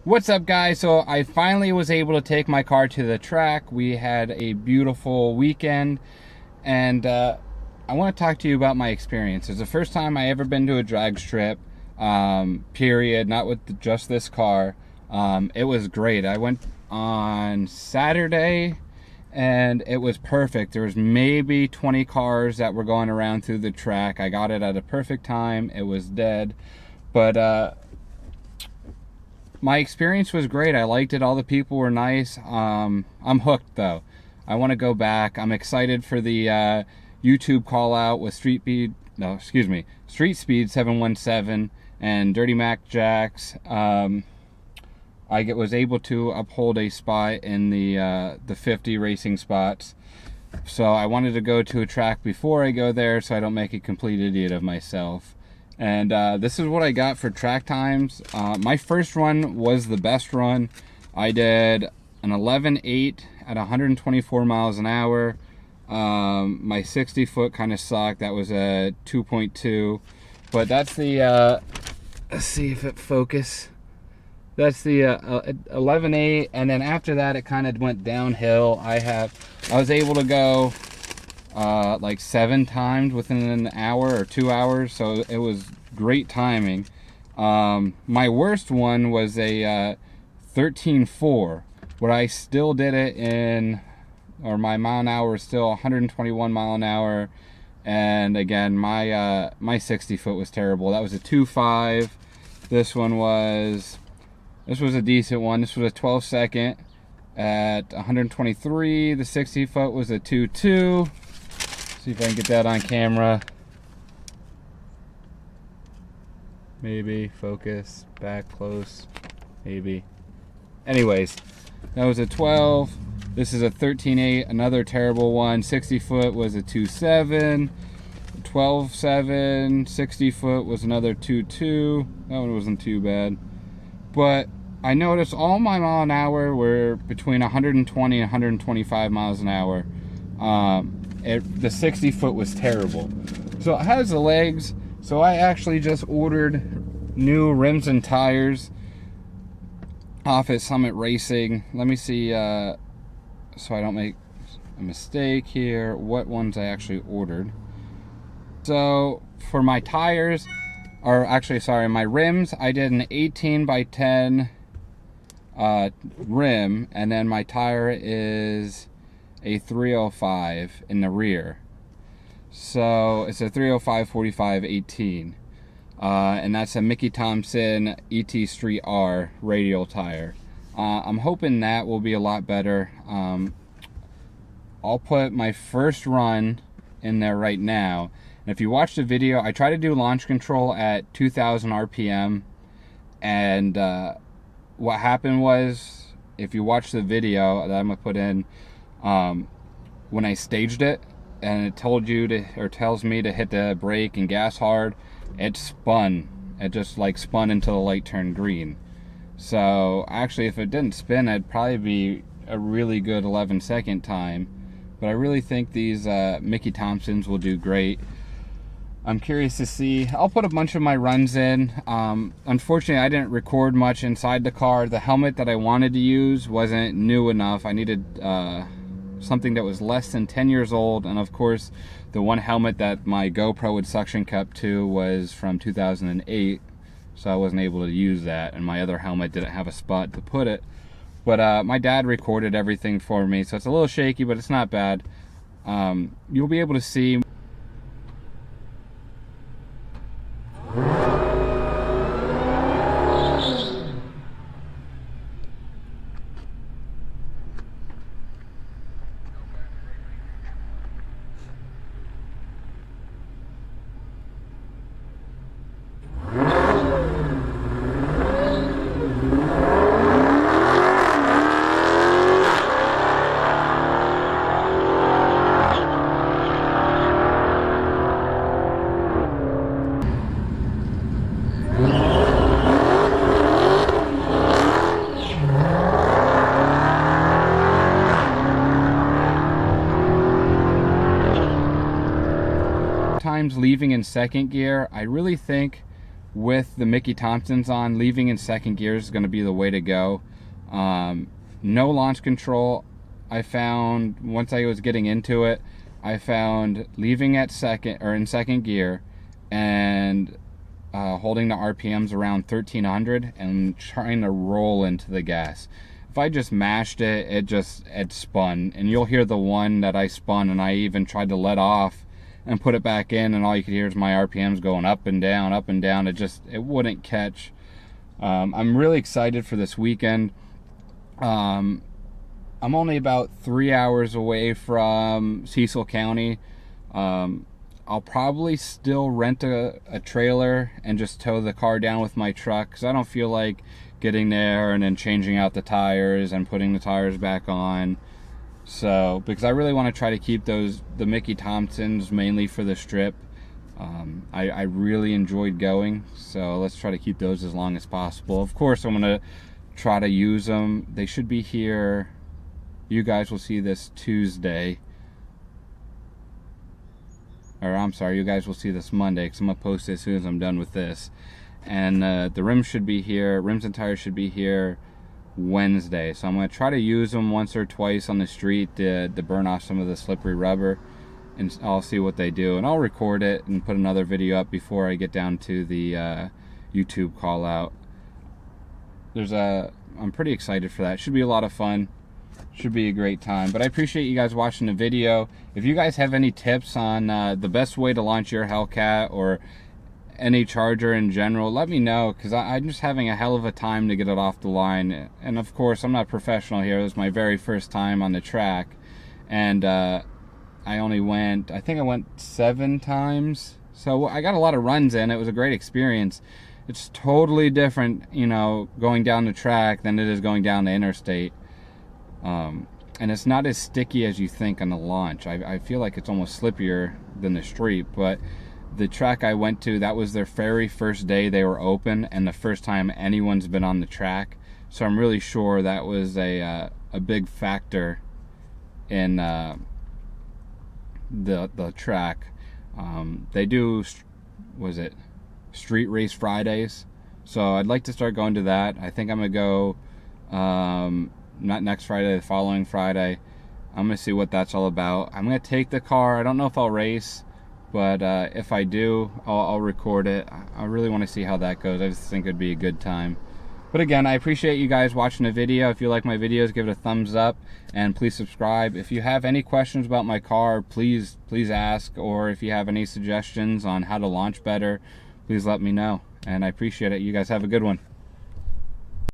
What's up, guys? So I finally was able to take my car to the track. We had a beautiful weekend, and I want to talk to you about my experience. It's the first time I ever been to a drag strip, period, not with just this car. It was great. I went on Saturday and it was perfect. There was maybe 20 cars that were going around through the track. I got it at a perfect time. It was dead, but my experience was great. I liked it. All the people were nice. I'm hooked though. I want to go back. I'm excited for the YouTube call out with Street Speed 717 and Dirty Mac Jacks. I was able to uphold a spot in the 50 racing spots. So I wanted to go to a track before I go there so I don't make a complete idiot of myself. And this is what I got for track times. My first run was the best run. I did an 11.8 at 124 miles an hour. My 60 foot kind of sucked. That was a 2.2. But that's the, let's see if it focus. That's the 11.8, and then after that it kind of went downhill. I was able to go like 7 times within an hour or 2 hours, so it was great timing. My worst one was a 13.4, where I still did it in, or my mile an hour was still 121 mile an hour, and again my 60 foot was terrible. That was a 2.5. This was a decent one. This was a 12 second at 123. The 60 foot was a 2.2. See if I can get that on camera. Maybe focus back close, maybe. Anyways, that was a 12. This is a 13.8, another terrible one. 60 foot was a 2.7. 12.7. 60 foot was another 2.2. That one wasn't too bad. But I noticed all my mile an hour were between 120 and 125 miles an hour. The 60 foot was terrible. So it has the legs. So I actually just ordered new rims and tires off at Summit Racing. Let me see, so I don't make a mistake here, what ones I actually ordered. So for my tires, or actually, sorry, my rims, I did an 18 by 10 rim, and then my tire is a 305 in the rear. So it's a 305 45 18, and that's a Mickey Thompson ET Street R radial tire. I'm hoping that will be a lot better. I'll put my first run in there right now. And if you watch the video, I try to do launch control at 2,000 RPM, and what happened was, if you watch the video that I'm gonna put in, when I staged it and it told you to, or tells me to hit the brake and gas hard, it spun. It just like spun until the light turned green. So actually, if it didn't spin, it'd probably be a really good 11-second time. But I really think these Mickey Thompsons will do great. I'm curious to see. I'll put a bunch of my runs in. Unfortunately, I didn't record much inside the car. The helmet that I wanted to use wasn't new enough. I needed something that was less than 10 years old. And of course, the one helmet that my GoPro would suction cup to was from 2008. So I wasn't able to use that. And my other helmet didn't have a spot to put it. But my dad recorded everything for me. So it's a little shaky, but it's not bad. You'll be able to see. times leaving in second gear. I really think with the Mickey Thompsons on, leaving in second gear is going to be the way to go. No launch control. I found once I was getting into it, I found leaving at in second gear and holding the RPMs around 1300 and trying to roll into the gas. If I just mashed it, it spun, and you'll hear the one that I spun, and I even tried to let off and put it back in, and all you could hear is my RPMs going up and down, up and down. It wouldn't catch. I'm really excited for this weekend. I'm only about 3 hours away from Cecil County. I'll probably still rent a trailer and just tow the car down with my truck, because I don't feel like getting there and then changing out the tires and putting the tires back on. So, because I really want to try to keep the Mickey Thompsons mainly for the strip. I really enjoyed going, so let's try to keep those as long as possible. Of course, I'm going to try to use them. They should be here. You guys will see this Tuesday. Or I'm sorry, you guys will see this Monday, because I'm going to post it as soon as I'm done with this. And the rims should be here. Rims and tires should be here Wednesday. So I'm going to try to use them once or twice on the street to burn off some of the slippery rubber. And I'll see what they do. And I'll record it and put another video up before I get down to the YouTube call out. I'm pretty excited for that. Should be a lot of fun. Should be a great time. But I appreciate you guys watching the video. If you guys have any tips on the best way to launch your Hellcat or any charger in general, let me know, because I'm just having a hell of a time to get it off the line. And of course, I'm not professional here. This is my very first time on the track, and I think I went 7 times, so I got a lot of runs in. It was a great experience. It's totally different, going down the track than it is going down the interstate. And it's not as sticky as you think on the launch. I feel like it's almost slippier than the street, but the track I went to, that was their very first day they were open, and the first time anyone's been on the track. So I'm really sure that was a big factor in the track. They do, Street Race Fridays, so I'd like to start going to that. I think I'm gonna go not next Friday, the following Friday. I'm gonna see what that's all about. I'm gonna take the car. I don't know if I'll race, but if I do, I'll record it. I really want to see how that goes. I just think it'd be a good time. But again, I appreciate you guys watching the video. If you like my videos, give it a thumbs up, and please subscribe. If you have any questions about my car, please ask, or if you have any suggestions on how to launch better, please let me know. And I appreciate it. You guys have a good one.